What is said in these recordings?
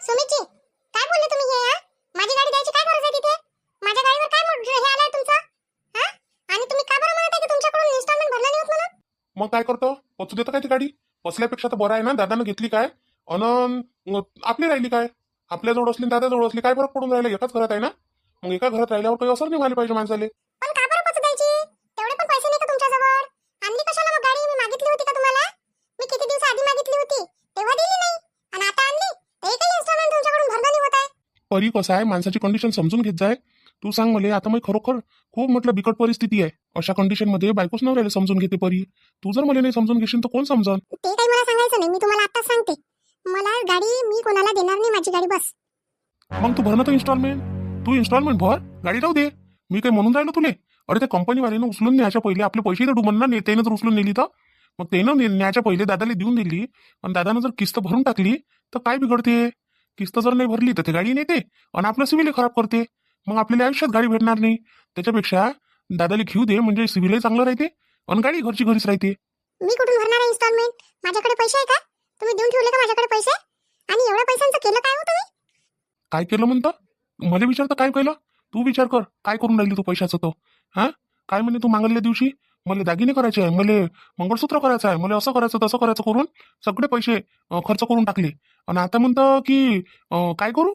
सुमितजी, काय बोलले तुम्ही हे? माझी गाडी द्यायची काय गरज आहे तिथे? माझ्या गाडीवर काय हे आलाय तुमचा? हा? आणि तुम्ही का बरं म्हणत आहे की तुमच्याकडून इन्स्टॉलमेंट भरला नाही होत म्हणून? मग काय करतो? पचू देतं काय ती गाडी? पचल्यापेक्षा तर बरं आहे ना, दादानं घेतली काय आपली राहिली काय? आपल्याजवळ असली दादाजवळ असली काय फरक पडून राहिला? एकाच घरात आहे ना, मग एका घरात राहिल्यावर काही असर नाही व्हायला पाहिजे माणसाले. पण का बरं पचू द्यायची? तेवढे पण पैसे नाही का तुमच्याजवळ? आणली कशाला मग गाडी? मी मागितली होती का तुम्हाला? मी किती दिवस आधी मागितली होती, तेव्हा दिली नाही, आणि आता आणली ते काही इन्स्टॉलमेंट तुमच्याकडून भरला नाही होत आहे. परी कसं आहे, माणसाची कंडिशन समजून घेत जाय. तू सांग मला, आता मग खरोखर खूप म्हटलं बिकट परिस्थिती आहे. अशा कंडिशन मध्ये बायकोच नवऱ्याला समजून घेते परी. तू जर मला नाही समजून घेशील तर कोण समजन? ते काही मला सांगायचं नाही, मी तुम्हाला आताच सांगते. मला गाडी मी कोणाला देणार नाही, माझी गाडी बस. मग तू भर ना तो इन्स्टॉलमेंट. तू इन्स्टॉलमेंट भर, गाडी राहू दे. मी काही म्हणून राहिलो तुले? अरे त्या कंपनीवाल्यानं उचलून न्यायच्या पहिले आपले पैसे तर डुबन ना, त्यानं जर उचलून नेली तर मग त्यानं न्यायच्या पहिले दादाला देऊन दिली, आणि दादानं जर किस्त भरून टाकली तर काय बिघडते? किस्त जर नाही भरली तर ते गाडी नेते आणि आपलं सिव्हिल खराब करते. मग आपल्याला आयुष्यात गाडी भेटणार नाही. त्याच्यापेक्षा दादाला घेऊ दे, म्हणजे सिव्हिलही चांगलं राहते आणि गाडी घरची घरीच राहते. मी कुठून भरणार आहे इन्स्टॉलमेंट? माझ्याकडे पैसे आहे का? तुम्ही देऊन ठेवले का माझ्याकडे पैसे? आणि एवढ्या पैशांचं केलं काय हो तुम्ही? काय केलं म्हणतं? मला विचारतं काय केलं? तू विचार कर, काय करून राहिली तू पैशाचं तो? हा, काय म्हणे तू मागल्या दिवशी? मला दागिने करायचे आहे, मला मंगळसूत्र करायचं आहे, मला असं करायचं तसं करायचं करून सगळे पैसे खर्च करून टाकले. आणि आता म्हणतं की काय करू?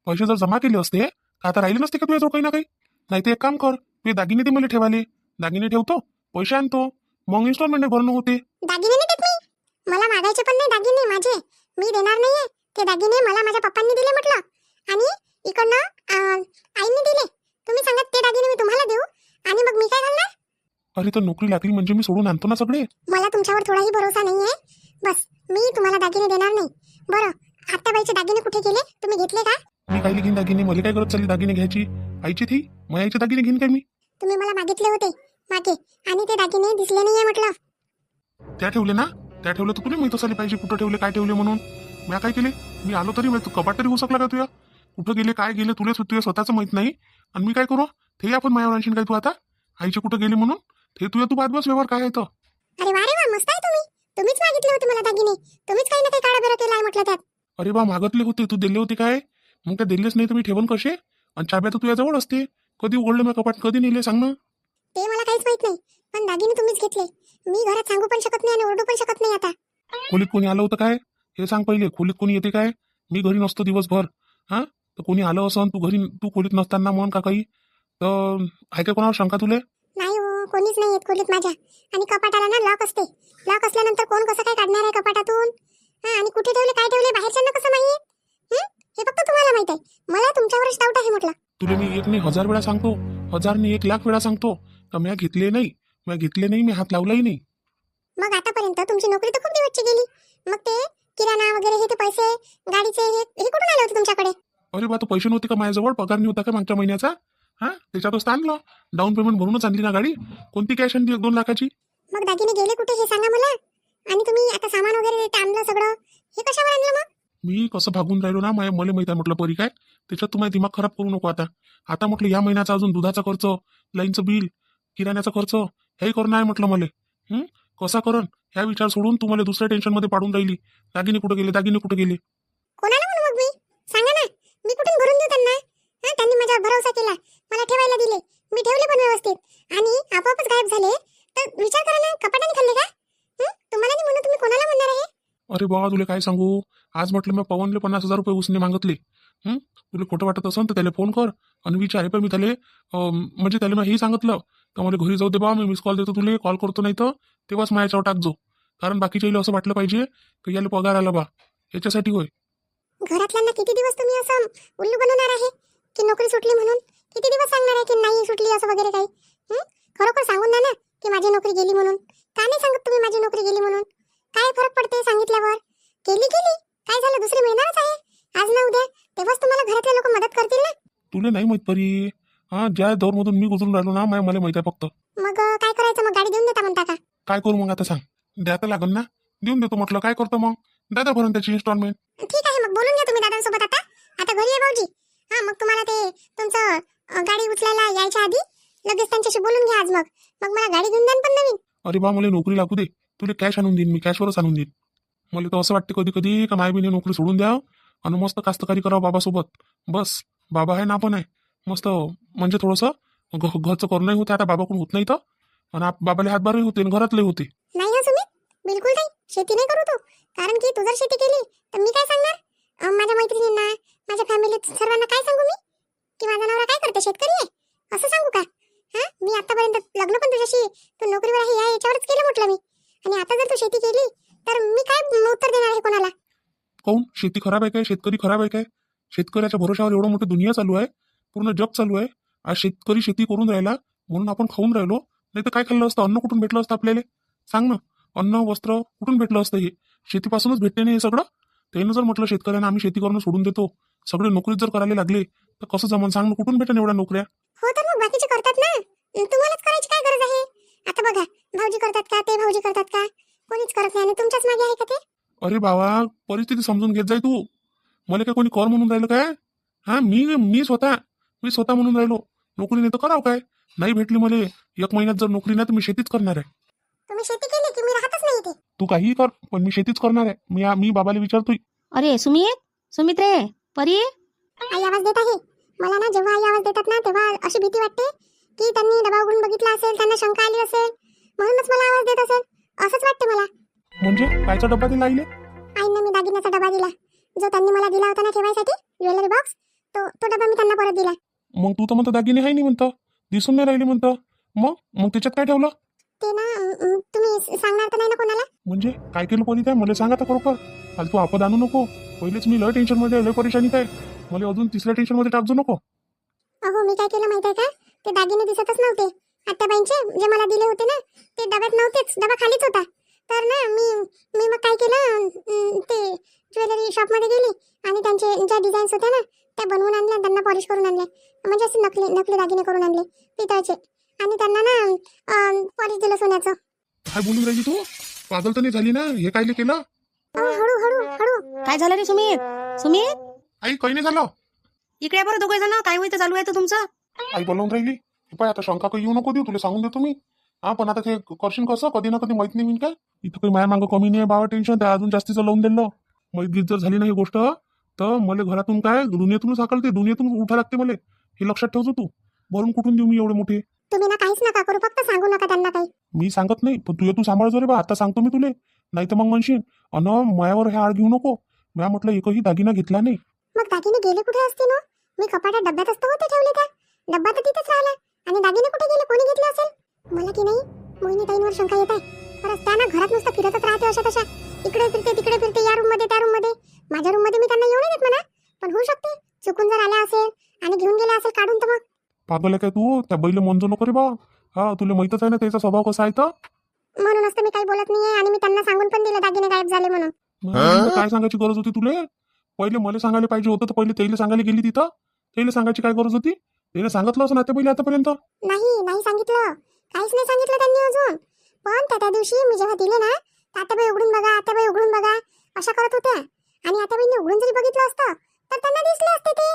पैसे जर जमा केले असते तर आता राहिले नसते का तुझ्याजवळ काही ना काही? नाही ते एक काम कर, तू दागिने ते मला ठेवाले. दागिने ठेवतो, पैसे आणतो, मग इन्स्टॉलमेंट भरणं होते. दागिने नाही देत मी. मला मागायचे पण नाही दागिने माझे. मी देणार नाहीये ते दागिने. मला माझ्या पप्पांनी दिले म्हटलं, आणि इकडनं आईने दिले. तुम्ही सांगा ते दागिने मी तुम्हाला देऊ, आणि मग मी काय घालणार? अरे तर नोकरी लागली म्हणजे मी सोडून आणतो ना सगळे. मला तुमच्यावर थोडाही भरोसा नाहीये. बस मी तुम्हाला दागिने देणार नाही. बरं, आत्याबाईचे दागिने कुठे गेले? तुम्ही घेतले का? मी काही घेईन दागिने? मला काय गरज चालली दागिने घ्यायची? आईची थी मग आईचे दागिने घेईन काय मी? तुम्ही मला मागितले होते मागे, आणि ते दागिने दिसले नाहीये म्हटलं. त्या ठेवले ना, त्या ठेवले तर तुला माहित असायला पाहिजे कुठं ठेवले, काय ठेवले म्हणून. मी काय केले? मी आलो तरी तू कपाट तरी घुसकला का तुया? कुठं गेले काय गेले तुला स्वतःचं माहित नाही, आणि मी काय करू? ते आपण मायावर आणशील काय तू आता? आईचे कुठं गेले म्हणून ते तू बाद बस व्यवहार काय आहे तर. अरे वा रे वा, मस्त आहे तुम्ही. तुम्हीच मागितले होते मला दागिने. तुम्हीच काही ना काही काळा बेरा केलाय म्हटलं त्यात. अरे बा, मागतले होते, तू दिले होते काय? मग काय दिलेच नाही तर मी ठेवून कसे? आणि चाब्या तर तुझ्याजवळ असते. कधी उघडले मग कपाट, कधी नेले सांग ना? ते मला काहीच माहित नाही, पण दागिने तुम्हीच घेतले. मी घरात सांगू पण शकत नाही आणि ओरडू पण शकत नाही आता. खोलीत कोणी आलं होतं काय? हे सांग पहिले, खोलीत कोणी येते काय? मी घरी नसतो दिवसभर. हा, तर कोणी आलं असं तू खोलीत नसताना म्हणून का काही तर आहे का कोणावर शंका तुले? नाही हो, कोणीच नाही येत खोलीत माझ्या. आणि कपाटाला ना लॉक असते. लॉक असल्यानंतर कोण कसं काय काढणार आहे कपाटातून? आणि कुठे ठेवले काय ठेवले बाहेरच्यांना कसं माहित? हे फक्त तुम्हाला माहित आहे. मला तुमच्यावरच डाऊट आहे म्हटलं. तुला मी एक नाही 1000 वेळा सांगतो, 1000 नाही 1,00,000 वेळा सांगतो का मी घेतले नाही, मी हात लावलाही नाही. मग आतापर्यंत तुमची नोकरी तर खूप दिवसची गेली. मग ते किराणा वगैरे हे ते पैसे गाडीचे हे कुठून आले होते तुमच्याकडे? अरे बा, तो पैसे नव्हते का माझ्याजवळ? पगार नाही होता का मागच्या महिन्याचा? हा, त्याच्यातच आणलं. डाऊन पेमेंट भरूनच आणली ना गाडी. कोणती कॅश आणली 1-2 लाखाची? मग दागिने गेले कुठे हे सांगा मला. आणि तुम्ही आता सामान वगैरे ते आणलं सगळं, हे कशावर आणलं मग? मी कसं भागून राहिलो ना, मला माहित आहे म्हटलं परी काय. त्याच्यात तू माझा दिमाग खराब करू नको आता. आता म्हटलं या महिन्याचा अजून दुधाचा खर्च, लाईनचं बिल, किराण्याचा खर्च, हेही करणं आहे म्हटलं मला. कसा करण ह्या विचार सोडून तू मला दुसऱ्या टेन्शन मध्ये पाडून राहिली. दागिने कुठे गेले, दागिने कुठे गेले? कोणाला म्हणू मग मी? सांगा ना, मी कुठून भरून देऊ त्यांना? त्यांनी माझ्यावर भरोसा केला, मला ठेवायला दिले, मी ठेवले पण व्यवस्थित, आणि आपोआपच गायब झाले. तर विचार करा ना, कपाटाने खाल्ले का? तुम्हाला नाही म्हणून तुम्ही कोणाला म्हणणार आहे? अरे बाबा, तुला काय सांगू, आज म्हटलं मी पवनले 50,000 रुपये उसने मागितले. तुला खोटं वाटत असेल तर त्याला फोन कर आणि विचार. पण मी त्याला म्हणजे त्याला मी हेही सांगितलं का मला घरी जाऊ दे बा, मी मिस कॉल देतो तुला, कॉल करतो, नाही तर तेव्हाच माझ्यावर टाकजो. कारण बाकीच्या असं वाटलं पाहिजे की याला पगार आला बा, याच्यासाठी होय. घरातल्यांना किती दिवस तुम्ही असं उल्लू बनवणार आहे की नोकरी सुटली म्हणून? किती दिवस सांगणार आहे की नाही सुटली असं वगैरे काही? खरोखर सांगून द्या ना की माझी नोकरी गेली म्हणून. का नाही सांगत तुम्ही माझी नोकरी गेली म्हणून? काय फरक पडते सांगितल्यावर? गेली काय झालं, दुसरी मिळणारच आहे आज ना उद्या. तेव्हाच तुम्हाला घरातले लोक मदत करतील ना. तुला नाही माहित परी. ज्या दौरमधून मी गुजरून राहिलो ना, मला माहित आहे फक्त. मग काय करायचं? मग गाडी देऊन देता म्हणता का? काय करू मग आता सांग? द्या तर लागल ना, देऊन देतो म्हटलं. काय करतो मग? दादा भरून त्याची इन्स्टॉलमेंट. ठीक आहे, मग बोलून घ्या तुम्ही दादांसोबत. आता घरी आहे भाऊजी. मग तुम्हाला ते तुमचं गाडी उचलायला यायच्या आधी लगेच त्यांच्याशी बोलून घ्या आज. मग मला गाडी घेऊन द्या पण नवीन. अरे बा, मला नोकरी लागू दे, तुला कॅश आणून देईन, मी कॅशवरच आणून देईन. मला तर असं वाटतं कधी कधी का माय बिने नोकरी सोडून द्या आणि मस्त कास्तकारी करावं बाबासोबत. बस बाबा आहे ना आपण आहे मस्त. म्हणजे थोडंसं घरचं करणंही होते आता बाबाकडून होत नाही तर. आणि बाबाला हातभारही होते आणि घरातले होते. नाही हा सुमित, बिलकुल नाही. शेती नाही करू तू. कारण की तू जर शेती केली तर मी काय सांगणार? माझ्या मैत्रिणींना, माझ्या फॅमिलीत सर्वांना काय सांगू मी की माझा नवरा काय करते, शेतकरी आहे असं सांगू का? हा, मी आतापर्यंत लग्न पण तुझ्याशी, तू नोकरीवर आहे या याच्यावरच केलं म्हटलं मी. आणि आता जर तू शेती केली तर मी काय उत्तर देणार आहे कोणाला? काऊन शेती खराब आहे काय? शेतकरी खराब आहे काय? शेतकऱ्याच्या भरोशावर एवढं मोठी दुनिया चालू आहे, पूर्ण जग चालू आहे. आज शेतकरी शेती करून राहिला म्हणून आपण खाऊन राहिलो. नाही तर काय खाल्लं असतं? अन्न कुठून भेटलं असतं आपल्याला? सांग ना. अन्न वस्त्र कुठून भेटलं असतं? हे शेतीपासूनच भेटते नाही हे सगळं. त्यानं जर म्हटलं शेतकऱ्यांना आम्ही शेती करणं सोडून देतो, सगळे नोकरीत जर करायला लागले तर कसं जमन? सांग ना, कुठून भेटेन एवढ्या नोकऱ्या? हो तर मग बाकीचे करतात ना, तुम्हालाच करायची काय गरज आहे? आता बघा, भाऊजी करतात का, ते भाऊजी करतात का? कोणीच करत नाही आणि तुमच्याच मागे आहे का ते? अरे बाबा, परिस्थिती समजून घेत जाय तू. मला काय कोणी कर म्हणून राहिलं काय? हा, मी स्वतः म्हणून राहिलो. नोकरी नाही तर करावं काय? नाही भेटली मला 1 महिन्यात जर नोकरी नाही तर मी शेतीच करणार आहे. तुम्ही शेती केली की मी राहतच नाही इथे. तू काहीही कर पण मी शेतीच करणार आहे. मी बाबाला विचारतोय. अरे सुमित रे, परी. आई आवाज देत आहे. मला ना जेव्हा आई आवाज देतात ना तेव्हा अशी भीती वाटते की त्यांनी डबा उघडून बघितला असेल, त्यांना शंका आली असेल, म्हणूनच मला आवाज देत असेल असंच वाटते मला. म्हणजे कायचा डब्बा दिला आईले? आईंना मी दागिन्याचा डबा दिला, जो त्यांनी मला दिला होता ना ठेवायसाठी, ज्वेलरी बॉक्स. तो डबा मी त्यांना परत दिला. मग तू तर म्हणतो दागिने आहे नाही म्हणतं, दिसून नाही राहिली म्हणतं. मग त्याच्यात काय ठेवलं? ते ना तुम्ही सांगणार तर नाही ना कोणाला? म्हणजे काय केलं परी? काय मला सांगा तर खरोखर. फालतू आपद आणू नको. पहिलेच मी लय टेन्शन मध्ये, लय परेशानीत आहे. मला अजून तिसऱ्या टेन्शन मध्ये टाकजो नको. अहो मी काय केलं माहिती आहे का? ते दागिने दिसतच नव्हते आत्याबाईंचे, जे मला दिले होते ना ते डब्यात नव्हतेच, डबा खालीच होता. तर ना मी मग काय केलं, ते ज्वेलरी शॉप मध्ये गेली आणि त्यांचे ज्या डिझाईन्स होत्या ना त्या बनवून आणल्या, त्यांना पॉलिश करून आणले. म्हणजे असे नकली दागिने करून आणले पितळचे, आणि त्यांना ना पॉलिश दिलं सोन्याचं. काय बोलून राहिली तू? पागल तर नाही झाली ना? हे कायले केलं? हळू हळू हळू. काय झालं रे सुमित? आई काही नाही झालं. इकडे या बरं दोघे जण. काय होईल चालू आहे तर तुमचं? आई बोलवून राहिली. हे पाय, आता शंका काही येऊ नको देऊ, तुला सांगून देतो मी. हा, पण आता ते करशील कसं? कधी ना कधी माहित नाही मी काय इथं काही माया मागं कमी नाही बाबा. टेन्शन त्या अजून जास्तीचं लावून दिलं. माहित जर झाली नाही ही गोष्ट तर मला घरातून काय दुनियेतूनच हाकलते, दुनियेतून उठा लागते मला. हे लक्षात ठेवतो तू. भरून कुठून देऊ मी एवढे मोठे? तुम्ही ना काहीच नका करू, फक्त सांगू नका त्यांना काही. मी सांगत नाही, पण तू सांभाळजो रे बा. आता सांगतो मी तुले, नाही तर मग म्हणशील अन मायावर हे आड घेऊ नको. म्या म्हटलं एकही दागिना घेतला नाही. मग दागिने गेले कुठे असते ना? मी कपाटात डब्यात असतो होते ठेवले त्या. डब्बा तर तिथेच राहिला आणि दागिने कुठे गेले, कोणी घेतले असेल? मला की नाही मोहिनी ताईंवर शंका येत आहे. खरंच त्या ना घरात नुसतं फिरतच राहते अशा तशा, इकडे फिरते तिकडे फिरते, या रूम मध्ये त्या रूम मध्ये. माझ्या रूम मध्ये मी त्यांना येऊ नाही देत म्हणा, पण होऊ शकते चुकून जर आल्या असेल आणि घेऊन गेल्या असेल काढून तर मग. पागल आहे काय तू? त्या बैल मनजो नको रे बा. हा, तुला माहितच आहे ना त्याचा स्वभाव कसा आहे तर. म्हणूनच तर मी काही बोलत नाहीये आणि मी त्यांना सांगून पण दिलं दागिने गायब झाले म्हणून. मग काय सांगायची गरज होती तुले? पहिले मला सांगायला पाहिजे होतं. तर पहिले त्याला सांगायला गेली तिथं. त्याला सांगायची काय गरज होती? त्याला सांगितलं असं ना ते पहिले आतापर्यंत. नाही सांगितलं, काहीच नाही सांगितलं त्यांनी अजून. पण त्या दिवशी मी जेव्हा दिले ना, आत्याबाई उघडून बघा, आत्याबाई उघडून बघा अशा करत होत्या. आणि आत्याबाईंनी उघडून जरी बघितलं असतं तर त्यांना दिसले असते ते.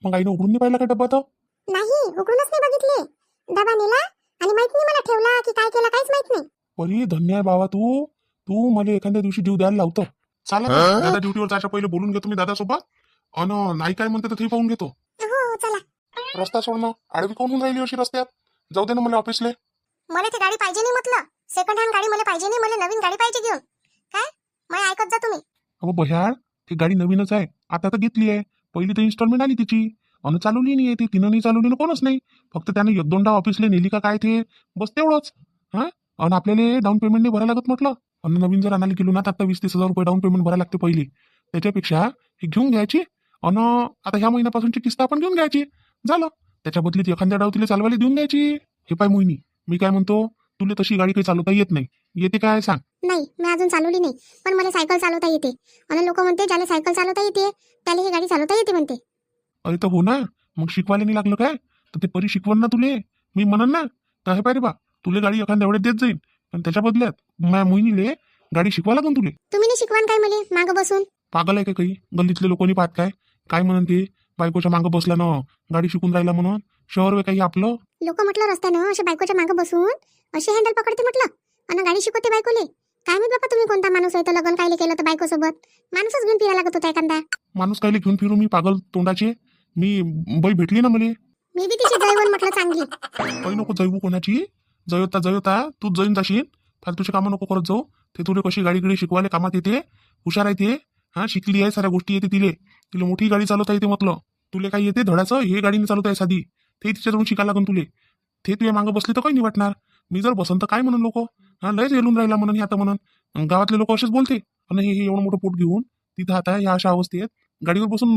मग आईनं उघडून नाही पाहिला का डब्बा तर? नाही, उघडूनच नाही बघितले. डबा नेला आणि माहित नाही मला ठेवला की काय केला, काहीच माहित नाही. परी धन्य आहे बाबा तू. तू मला एखाद्या दिवशी जीव द्यायला लावतो. चालेल, दादा ड्युटीवर जायच्या पहिले बोलून घेतो मी दादासोबत. अन नाही काय म्हणते तर ते पाहून घेतो. हो चला. रस्ता सोडणं आडवी कोण होऊन राहिली अशी रस्त्यात? जाऊ दे ना मला ऑफिसले. मला ती गाडी पाहिजे नाही म्हटलं. सेकंड हँड गाडी मला पाहिजे नाही, मला नवीन गाडी पाहिजे घेऊन. काय मला ऐकत जा तुम्ही. अहो बह्याळ, ती गाडी नवीनच आहे. आता तर घेतली आहे. पहिली तर इन्स्टॉलमेंट आली तिची. अन चालवली नाही ती. तिनं नाही चालवली, कोणच नाही. फक्त त्याने 1-2दा ऑफिसला नेली का काय ते, बस तेवढंच. हा, आणि आपल्याला डाऊन पेमेंट नाही भरायला लागत म्हटलं. आणि नवीन जर आणायला गेलो ना तर आता 20-30 हजार रुपये डाऊन पेमेंट भरायला लागते पहिली. त्याच्यापेक्षा ही घेऊन घ्यायची. अन आता ह्या महिन्यापासूनची किस्त आपण घेऊन घ्यायची. झालं. त्याच्या बदलीत एखाद्या डाव तिला चालवायला देऊन द्यायची. हे पाय मोहिनी, मी काय म्हणतो, तुला तशी गाडी काही चालवता येत नाही. येते काय सांग? नाही, मी अजून चालवली नाही, पण मला सायकल चालवता येते. आणि लोक म्हणते ज्याला सायकल चालवता येते त्याला ही गाडी चालवता येते म्हणते. अरे तर हो ना, मग शिकवायला नाही लागलं काय? तर ते परी शिकवण ना तुले. मी म्हणन ना, तर हे पाय रे बा, तुले गाडी एखाद्या एवढ्यात देत जाईल. पण त्याच्या बदल्यात माझ्या मोहिनीले गाडी शिकवा लागून तुले. तुम्ही नाही शिकवान काय मला मागं बसून? पागल आहे का काही? गल्लीतले लोकांनी पाहत काय म्हणून ते बायकोच्या मागं बसला ना गाडी शिकून राहिला म्हणून. शहर वे काही आपलं. लोक म्हटलं रस्त्यानं अशा बायकोच्या मागं बसून अशी हँडल पकडते म्हटलं आणि गाडी शिकवते बायकोले. काय माहित बापा तुम्ही कोणता माणूस आहे तर लग्न कायले केलं तर बायकोसोबत माणूसच घेऊन फिरायला लागत होता एखादा. माणूस कायले घेऊन फिरू मी पागल तोंडाचे? मी बाई भेटली ना मले. मी बी तिची जैवन म्हटलं चांगली. काही नको जैवू कोणाची. जयोता तूच जैन जाशील. फालतूचे कामं नको करत जाऊ. ते तुला कशी गाडी गिडी शिकवायला कामात येते. हुशार आहे ते. हा शिकली आहे, साऱ्या गोष्टी येते तिला मोठी गाडी चालवता येते म्हटलं. तुला काय येते धडाचं? हे गाडीने चालवता आहे साधी. ते तिच्याजवळून शिकायला लागून तुले. ते तुझ्या मागं बसली तर काही नाही वाटणार. मी जर बसन तर काय म्हणून लोक हा लयच येलून राहिला म्हणून हे आता म्हणून गावातले लोक असेच बोलते. आणि हे एवढं मोठं पोट घेऊन तिथं आता या अशा अवस्थेत गाडीवर बसून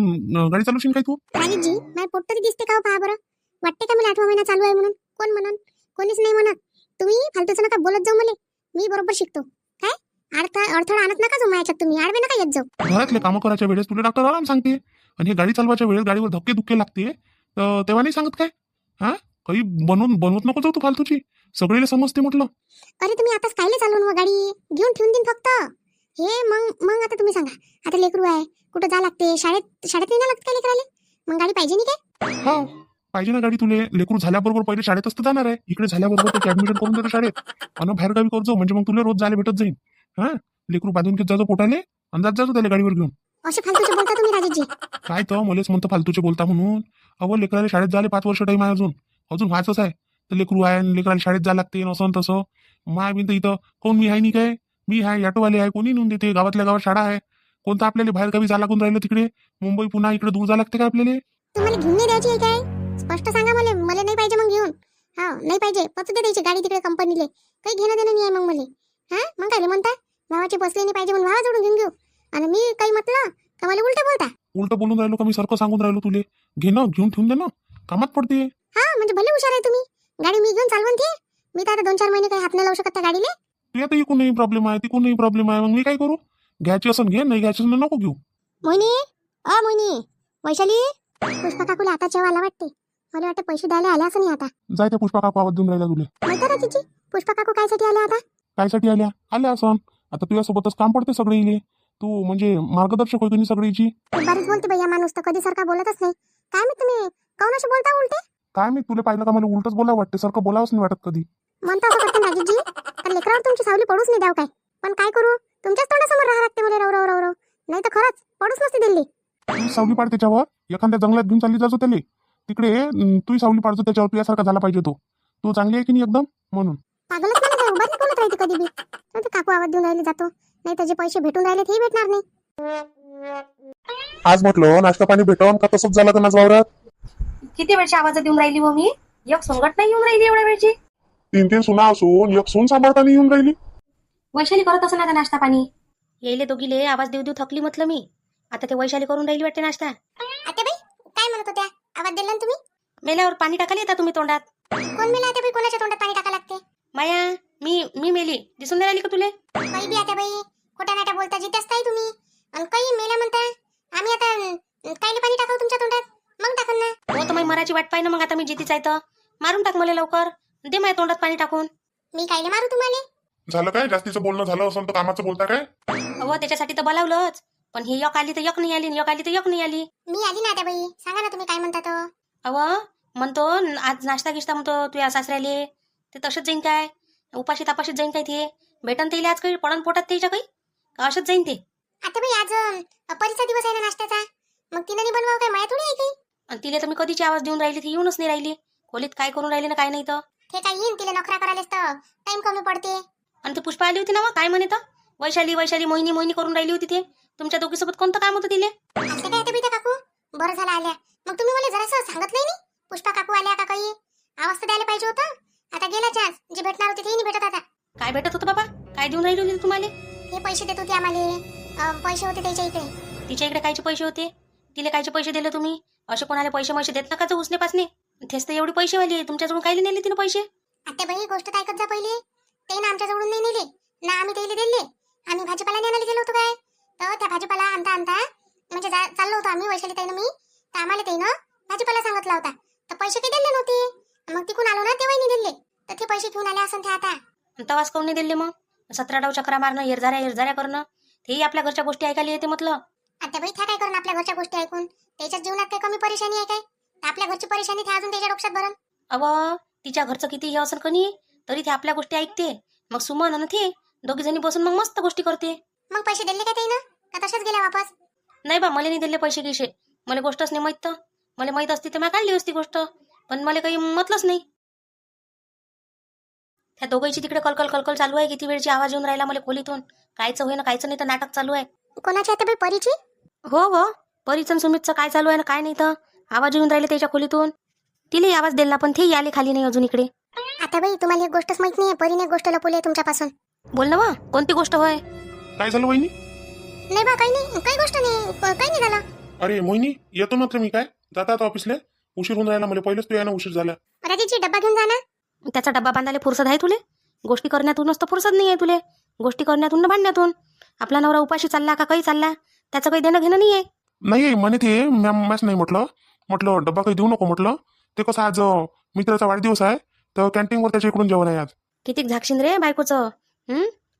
गाडी चालवशील काय तू? राजेशजी माझ्या पोट तरी दिसते का हो पहा बरं. वाटते का मला 8वा महिना चालू आहे म्हणून? कोण म्हणून? कोणीच नाही म्हणत. तुम्ही फालतूचं नका बोलत जाऊ मला. मी बरोबर शिकतो. काय अडथळा आणत नका जाऊ माझ्यात. तुम्ही आडवे नका येत जाऊ. घरातले कामं करायच्या वेळेस तुला डॉक्टर आराम सांगते. आणि हे गाडी चालवायच्या वेळेस गाडीवर धक्के दुक्के लागते तर तेव्हा नाही सांगत काय? हा काही बनवत नको जाऊ तू फालतूची. सगळेला समजते म्हटलं. अरे तुम्ही आताच कायले चालवून गाडी घेऊन ठेवून देईन फक्त. हे मग आता तुम्ही सांगा. आता लेकरू आहे कुठं जा लागते शाळेत नाही ना लागत काय लेकराले. मग गाडी पाहिजे नाही काय? हा पाहिजे ना गाडी तुले. लेकरू झाल्याबरोबर पहिले शाळेतच तर जाणार आहे. इकडे झाल्याबरोबर त्याची ऍडमिशन करून देतो शाळेत. आणि बाहेर गावी करतो म्हणजे मग तुला रोज जायला भेटत जाईल. हा लेकरू बांधून घेत जातो पोटाले अंदाज जातो त्याला गाडीवर घेऊन. असे फालतूचे बोलता तुम्ही राजेशजी. काय तर मलेच म्हणतं फालतूचे बोलता म्हणून. अहो लेकराला शाळेत जायला 5 वर्ष टाईम आहे अजून व्हायचंच आहे. तर लेकरू आहे आणि लेकराला शाळेत जायला लागते असं तसं. माय बिन तर इथं कोण मी आहे नाही काय? मी आहे ऑटोवाले आहे कोणी नेऊन देते. गावातल्या गावात शाळा आहे. कोणतं आपल्याला बाहेर गावी जायला लागून राहिलं तिकडे मुंबई पुन्हा इकडे दूर जायला लागते का आपल्याला? तुम्हाला घेऊन नाही द्यायची आहे काय? स्पष्ट सांगा मला नाही पाहिजे मग घेऊन. हा नाही पाहिजे पचू दे द्यायची गाडी तिकडे कंपनीले. काही घेणं देणं नाही आहे मग मला. हा मग काय म्हणता भावाची बसली नाही पाहिजे म्हणून भावा जोडून घेऊन घेऊ. आणि मी काही म्हटलं का मला उलट बोलता. उलट बोलून राहिलो का मी? सारखं सांगून राहिलो तुले घेऊन ठेवून दे ना कामात पडते. हा म्हणजे भले हुशार आहे तुम्ही. गाडी मी घेऊन चालवून थे. मी तर आता 2-4 महिने काही हात नाही लावू शकत त्या गाडीले. तू आता इकूनही प्रॉब्लेम आहे तिकूनही प्रॉब्लेम आहे. मग मी काय करू? घ्यायची असं घे नाही घ्यायची असं नको घेऊ. मोहिनी वैशाली पुष्पा काकूला आता जेव्हा आला वाटते. मला वाटतं पैसे द्यायला आले असं नाही आता. जाय त्या पुष्पा काकू आवाज देऊन राहिला तुले. माहिती आहे राजीची पुष्पा काकू कायसाठी आल्या आता? कायसाठी आल्या असं आता तुझ्यासोबतच काम पडते सगळे इले. तू म्हणजे मार्गदर्शक होय तुम्ही सगळीची. बरीच बोलते भैया माणूस तर कधी सारखा बोलतच नाही. काय मी तुम्ही काऊन असे बोलता उलटे? काय मी तुला पाहिलं का मला उलटच बोलावं वाटते. सारखं बोलावंच नाही वाटत कधी. म्हणतो असं करते राजीजी तर लेकरावर तुमची सावली पडूच नाही द्याव काय. पण काय करू तुमच्याच तोंडासमोर राहा लागते मला रव नाही तर खरंच पडूच नसते दिल्ली. तू सावली पाड त्याच्यावर. एखाद्या जंगलात घेऊन चालली जातो त्याला तिकडे तू सावली पाडतो त्याच्यावर. तुझ्यासारखा झाला पाहिजे तो. तू चांगली आहे की नाही एकदम म्हणून. पागलच मला काय उभाच बोलत राहते कधी बी. तर ते काकू आवाज देऊन राहिले जातो. नाही तर जे पैसे भेटून राहिले तेही भेटणार नाही. आज म्हटलं नाश्ता पाणी भेटवून का तसंच झालं का माझ्या वावरात? किती वेळची आवाज देऊन राहिली हो मी? एक संगट नाही येऊन राहिली एवढ्या वेळची. 3 सुना असून एक सून सांभाळताना येऊन राहिली. वैशाली करत असं ना नाश्ता पाणी. येईले दोघीले आवाज देऊ थकली म्हटलं मी. आता ते वैशाली करून राहिली वाटते नाश्ता. आता बाई काय म्हणत होत्या? आवाज दिला ना तुम्ही? मेल्यावर पाणी टाकायला येता तुम्ही तोंडात. कोण मेला आता बाई? कोणाच्या तोंडात पाणी टाका लागते? माया मी मेली दिसून नाही राहिली का तुले? काही बी आता बाई खोट्या नाट्या बोलता जितेच काय तुम्ही. आणि काही मेला म्हणता. आम्ही आता कायले पाणी टाकाव तुमच्या तोंडात? मग टाकन ना. हो तर मग मराची वाट पाहिजे. मग आता मी जितीच आहे तर मारून टाक मला लवकर. दे माझ्या तोंडात पाणी टाकून. मी कायले मारू तुम्हाला? झालं काय? जास्तीचं बोलणं झालं असं तर कामाचं बोलता काय? अहो त्याच्यासाठी तर बोलावलंच. पण ही एक आली तर एक नाही आली, एक आली तर एक नाही आली. मी आली ना आता बाई. सांगा ना तुम्ही काय म्हणता तो. अहो म्हणतो आज नाश्ता गिश्ता म्हणतो तुझ्या सासऱ्याले. ते तसंच जाईन काय? उपाशी तापाशीच जाईन काय ते? भेटन तेले आज काही पडन पोटात त्याच्या काही का असंच जाईन ते? आता बाई आज परीचा दिवस आहे ना नाश्त्याचा. मग तिने नाही बनवावं काय? माया थोडी आहे काही. आणि तिला तर मी कधीची आवाज देऊन राहिली ती येऊनच नाही राहिली. खोलीत काय करून राहिली ना काय नाही तर. ते काय येईन तिला नोकरा करायलाच तर टाइम कमी पडते. आणि ती पुष्पा आली होती ना मग काय म्हणे तर वैशाली मोहिनी करून राहिली होती ते. तुमच्या दोघीसोबत कोणतं काम होतं तिले? असं काय ते काकू? बरं झालं आल्या. मग तुम्ही मला जरासं सांगितलंय नाही? पुष्पा काकू आल्या का काही? आवाज तर द्यायला पाहिजे होता. आता गेला चान्स. जे भेटणार होते तेही नाही भेटत आता. काय भेटत होतं बाबा? काय देऊन राहिली होती तुम्हाला? हे पैसे देत होते आम्हाला. पैसे होते त्याच्या इकडे. तिच्या इकडे कायचे पैसे होते? तिला कायचे पैसे दिले तुम्ही? असे कोणाला पैसे देत नका उसने पासने. तेच तर एवढी पैसेवाली आहे. तुमच्याजवळून कायले नेले तिने पैसे? आता बाई गोष्ट ऐकत जा पहिले. ते ना आमच्याजवळून नाही नेले ना आम्ही त्याला दिले. आम्ही भाजीपाला न्यायला गेलो होतो काय. तर त्या भाजीपाला आणता म्हणजे चाललो होतो आम्ही वैशाली ताईनं मी. तर आम्हाला ताईनं भाजीपाला सांगितला होता. तर पैसे काही दिले नव्हते. मग तिकून आलो ना तेव्हाही नाही दिले. तर ते पैसे घेऊन आले असं ते आता. तवाच काऊन नाही दिले मग? 17 डाव चक्रा मारणं हेरझाऱ्या करणं तेही आपल्या घरच्या गोष्टी ऐकायला येते म्हटलं. आता बाई त्या काय करून आपल्या घरच्या गोष्टी ऐकून त्याच्याच जीवनात काही कमी परेशानी आहे काय? तर आपल्या घरची परेशानी ते अजून त्याच्या डोक्यात भरण. अव तिच्या घरचं किती हे असेल कणी तरी ते आपल्या गोष्टी ऐकते. मग सुमन आणि ते दोघी जणी बसून मग मस्त गोष्टी करते. मग पैसे दिले का ना का तशाच गेल्या वापस? नाही बा, मला नाही दिले पैसे गिशे. मला गोष्टच नाही माहित. तर मला माहित असती तर मी काढली असती गोष्ट, पण मला काही मतलंच नाही. त्या दोघांची तिकडे कलकल कलकल चालू आहे. किती वेळची आवाज येऊन राहिला मला खोलीतून. कायचं होय ना कायचं नाही तर नाटक चालू आहे. कोणाची आता बाई परीची? हो परीचं सुमितचं काय चालू आहे ना काय नाही तर आवाज येऊन राहिले त्याच्या खोलीतून. तिलाही आवाज दिला पण ते आले खाली नाही अजून इकडे. आता बाई तुम्हाला एक गोष्टच माहित नाहीये, परीने एक गोष्ट लपवली आहे तुमच्यापासून. बोल ना बा, कोणती गोष्ट होय? काय झालं वहिनी? नाही बा, काही नाही, काही गोष्ट नाही, काही नाही झालं. अरे मोहिनी, येतो मात्र मी. काय जाता आता ऑफिसला? उशीर होऊन राहिला मला. पहिलेच तू यायला उशीर झाला. राजेशजी डब्बा घेऊन जा ना. त्याचा डब्बा बांधायला फुरसत आहे तुले? गोष्टी करण्यातूनच तर फुरसत नाही आहे तुले. गोष्टी करण्यातून ना भांडण्यातून. आपला नवरा उपाशी चालला का काही चालला त्याचं काही देणं घेणं नाही आहे. नाही म्हणे ते मॅच नाही म्हटलं डब्बा काही देऊ नको म्हटलं. ते कसं आज मित्राचा वाढदिवस आहे तर कॅन्टीनवर त्याच्या इकडून जेवण आहे आज. किती झाकशीन रे बायकोचं.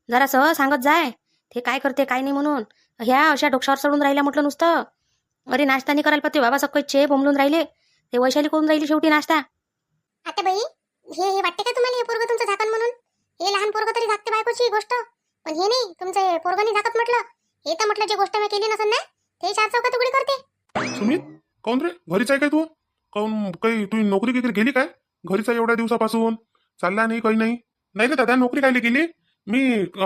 जरासं सांगत जाय ते काय करते काय नाही म्हणून. ह्या अशा डोक्यावर चढून राहिल्या म्हटलं नुसतं. अरे नाश्ता नाही करायला पाहते बाबा, सकाळचे बोंबलून राहिले. ते वैशाली करून राहिली शेवटी नाश्ता. आता बाई हे वाटते का तुम्हाला हे पोरग तुमचं झाकण म्हणून? हे लहान पोरग तरी झाकते बायकोची गोष्ट, पण हे नाही, तुमचं पोरग नाही झाकत म्हटलं. हे तर म्हटलं जे गोष्ट मी केली नसेल ना ते चार चौकात उघडी करते. सुमित, काऊन रे घरीच आहे काय तू? काऊन काही तू नोकरी किती गेली काय? घरीच आहे एवढ्या दिवसापासून, चालला नाही काही नाही. नाही रे दादा, नोकरी काय गेली? मी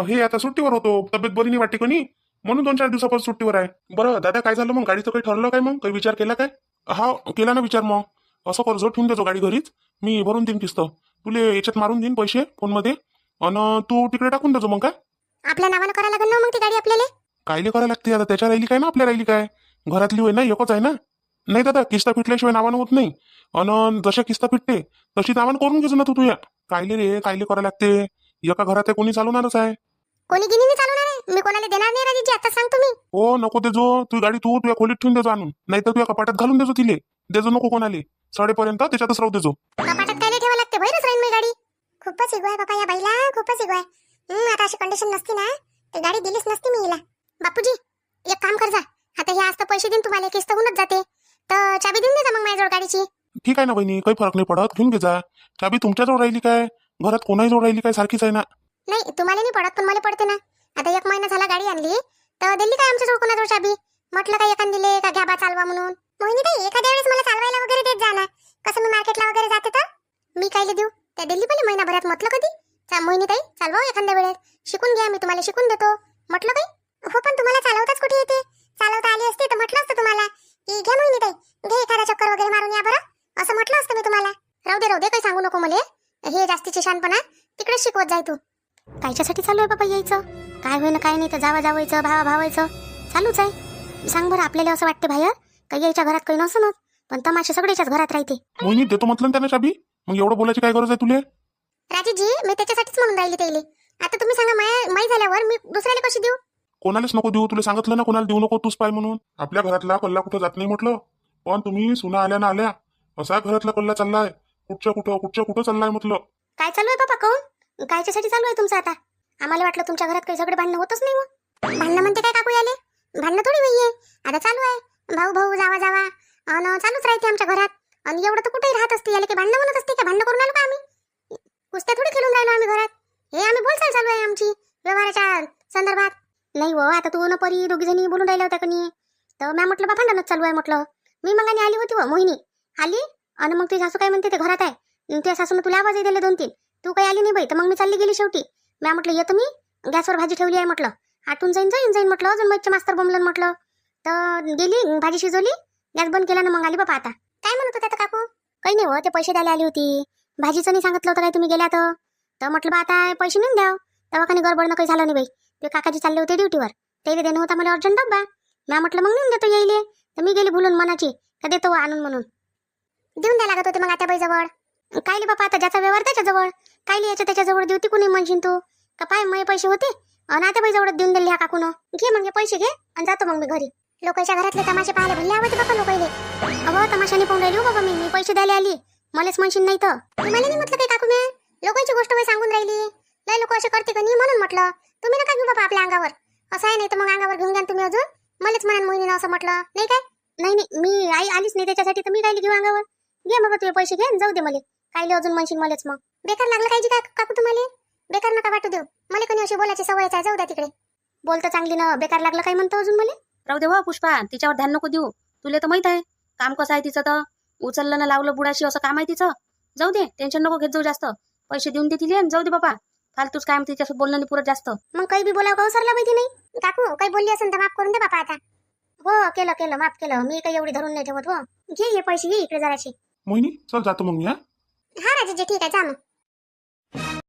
हे आता सुट्टीवर होतो, तब्येत बरी नाही वाटते कोणी, म्हणून 2-4 दिवसापासून सुट्टीवर आहे. बरं दादा, काय झालं मग? गाडीचं काही ठरलं काय? मग काही विचार केला काय? हा केला ना विचार. मग असं कर, जो ठेवून देतो गाडी घरीच, मी भरून देईन किस्त. तुले याच्यात मारून देईन पैसे फोनमध्ये, आणि तू तिकडे टाकून देतो. मग काय आपल्या नावानं करायला लागेल ना मग ती गाडी आपल्याला? कायले करायला लागते आता? त्याच्या राहिली काय ना आपल्या राहिली काय? घरातली होय ना, एकच आहे ना. नाही दादा, किस्ता फिटल्याशिवाय नावानं होत नाही. आणि जशा किस्ता फिटते तशी नावानं करून घेतो ना तू. या कायले रे, कायले करायला लागते? एका घरात आहे, कोणी चालवणारच आहे. कोणी गिनी नाही चालवणार आहे, मी कोणाला देणार नाही राजेशजी, आता सांगतो मी. हो नको देजो, तू गाडी तू तुझ्या खोलीत ठेवून देजो आणून, नाही तर तुझ्या कपाटात घालून देजो तिले. देजो नको कोणाले, सडेपर्यंत त्याच्यातच राहू देजो. कपाटात काय ठेवा लागते, बाहेरच राहीन मी गाडी. खूपच इगो आहे बाबा या बाईला, खूपच इगो आहे. आता अशी कंडिशन नसती ना तर गाडी दिलीच नसती मी हिला. बापूजी एक काम कर जा, आता हे आज तर पैसे देईन तुम्हाला, किस्त होऊनच जाते, तर चाबी देऊन दे जा मग माझ्याजवळ गाडीची. ठीक आहे ना बहिणी, काही फरक नाही पडत, घेऊन घे जा. चाबी तुमच्याजवळ राहिली काय? घरात कोणाही जवळ राहिली काय? सारखीच आहे ना. नाही तुम्हाला नाही पडत पण मला पडते ना. आता 1 महिना झाला गाडी आणली तर दिल्ली काय आमच्याजवळ कोणाजवळ चाबी? म्हटलं काय एकान दिले का घ्या बा चालवा म्हणून. मोहिनी ताई एखाद्या वेळेस मला चालवायला वगैरे देत जा ना, कसं मी मार्केटला वगैरे जाते तर. मी कायले देऊ त्या दिल्ली पहिले महिनाभरात, म्हटलं कधी मोहिनी ताई चालवा एखाद्या वेळेस, शिकून घ्या, मी तुम्हाला शिकून देतो म्हटलं काही. हो पण तुम्हाला चालवताच कुठे येते? चालवता आली असते तर म्हटलं असतं तुम्हाला की घ्या मोहिनी ताई, घे एखादा चक्कर वगैरे मारून या बरं, असं म्हटलं असतं मी तुम्हाला. राहू दे काही सांगू नको मला, हे जास्तीचे शानपणा तिकडे शिकवत जाय तू. कायच्यासाठी चालू आहे बाबा यायचं? काय होईना काय नाही तर जावायचं भावायचं चालूच आहे. सांग बरं, आपल्याला असं वाटते बाहेर काही यायच्या घरात काही नसनच, पण तमाशा सगळ्याच्याच घरात राहते. मोहिनी देतो म्हटलं ना त्यांना चाबी, मग एवढं बोलायची काय गरज आहे तुले? राजेशजी मी त्याच्यासाठीच म्हणून राहिली त्याला. आता तुम्ही सांगा माई झाल्यावर मी दुसऱ्याला कशी देऊ? कोणालाच नको देऊ, तुला सांगितलं ना कोणाला देऊ नको, तूच पाय म्हणून. आपल्या घरातला कल्ला कुठं जात नाही म्हटलं, पण तुम्ही सुना आल्या ना आल्या असा घरातला कल्ला चाललाय. कुठच्या कुठं चाललाय म्हटलं. काय चालू आहे बाबा? काऊन कायच्यासाठी चालू आहे तुमचं आता? आम्हाला वाटलं तुमच्या घरात काही झगडे भांडणं होतच नाही. मग भांडणं म्हणते काय काकू याले? भांडणं थोडी नाहीये, आता चालू आहे भाऊ जावा आणि चालूच राहते आमच्या घरात. आणि एवढं तर कुठेही राहत असते, याले की भांडणं म्हणत असते का? भांडणं करून आलो का आम्ही? कुस्त्या थोडी खेळून राहिलो आम्ही घरात. हे आम्ही बोलचाल चालू आहे आमची व्यवहाराच्या संदर्भात. नाही हो, आता तू न परी दोघी जणी बोलून राहिल्या होत्या कणी, तर मी म्हटलं बा भांडणच चालू आहे म्हटलं. मी मग आली होती व मोहिनी आली, आणि मग ती सासू काय म्हणते ते घरात आहे, त्या सासून तुला आवाज दिले 2-3, तू काही आली नाही बाई, तर मग मी चालली गेली शेवटी. मी म्हटलं येतो मी, गॅसवर भाजी ठेवली आहे म्हटलं, आटून जाईन म्हटलं, अजून मच्छी मास्तर बोंबलन म्हटलं, तर गेली भाजी शिजवली, गॅस बंद केला ना मग आली बाबा. आता काय म्हणत होत्या काकू? काही नाही हो, ते पैसे द्यायला आली होती. भाजीचं नाही सांगितलं होतं काय तुम्ही गेल्या तर म्हटलं बा आता पैसे नेऊन द्याव. दवाखाने गडबडनं काही झालं नाही बाई, ते काकाजी चालले होते ड्युटीवर, त्याला देणं होता मला अर्जंट डब्बा. मी म्हटलं मग नेऊन देतो येईले, तर मी गेली भुलून मनाची का देतो आणून म्हणून. देऊन द्या लागत होते मग आता बाईजवळ. कायले बापा, आता ज्याचा व्यवहार त्याच्याजवळ, कायले याच्या त्याच्याजवळ देऊ तिकून म्हणशील तू का? पाय मग पैसे होते आणि आता बाईजवळ देऊन दिले ह्या काकून. घे मग हे पैसे घे आणि जातो मग मी घरी. लोकांच्या घरातले तमाशे पाहायला भल्ले आवडते बापा लोकांले. अहो तमाशाने पाहून राहिली हो बाबा, मी पैसे द्यायला आली, मलाच म्हणशील नाही तर. मला नाही म्हटलं काही काकू, मी लोकांची गोष्ट मी सांगून राहिली. लय लोक असे करते का नाही म्हणून म्हटलं. तुम्ही नका घेऊ बाबा आपल्या अंगावर, असं आहे नाही तर मग अंगावर घेऊन घ्या तुम्ही अजून. मलाच म्हणाल मोहिनीनं असं म्हटलं नाही काय? नाही मी आई आलीच नाही त्याच्यासाठी, तर मी काय घेऊ अंगावर? घे बाबा तुझे पैसे घे, जाऊ दे मला, कायले अजून म्हणशील मलाच. मग बेकार लागलं कायची काकू तुम्हाला? बेकार नका वाटू देऊ. मला कोणी अशी बोलायची सवयच आहे, जाऊ द्या तिकडे. बोलतो चांगली ना, बेकार लागलं काय म्हणतो अजून मला. राहू दे हो पुष्पा, तिच्यावर ध्यान नको देऊ. तुला तर माहित आहे काम कसं आहे तिचं, तर उचललं ना लावलं बुडाशी असं काम आहे तिचं. जाऊ दे, टेन्शन नको घेत जाऊ जास्त. पैसे देऊन दे तिले, जाऊ दे बाबा. फालतूच काय तिच्यासोबत बोलणं नाही पुरत जास्त. मग काही बी बोलावं का सरला माहिती नाही. काकू काही बोलली असेल तर माफ करून दे बापा आता. हो केलं माफ केलं. मी काही एवढी धरून नाही ठेवत. हो घे हे पैसे, घे इकडे जराशी. मोहिनी चल जातो मग मी. हा हा राजेजी ठीक आहे, जा मग.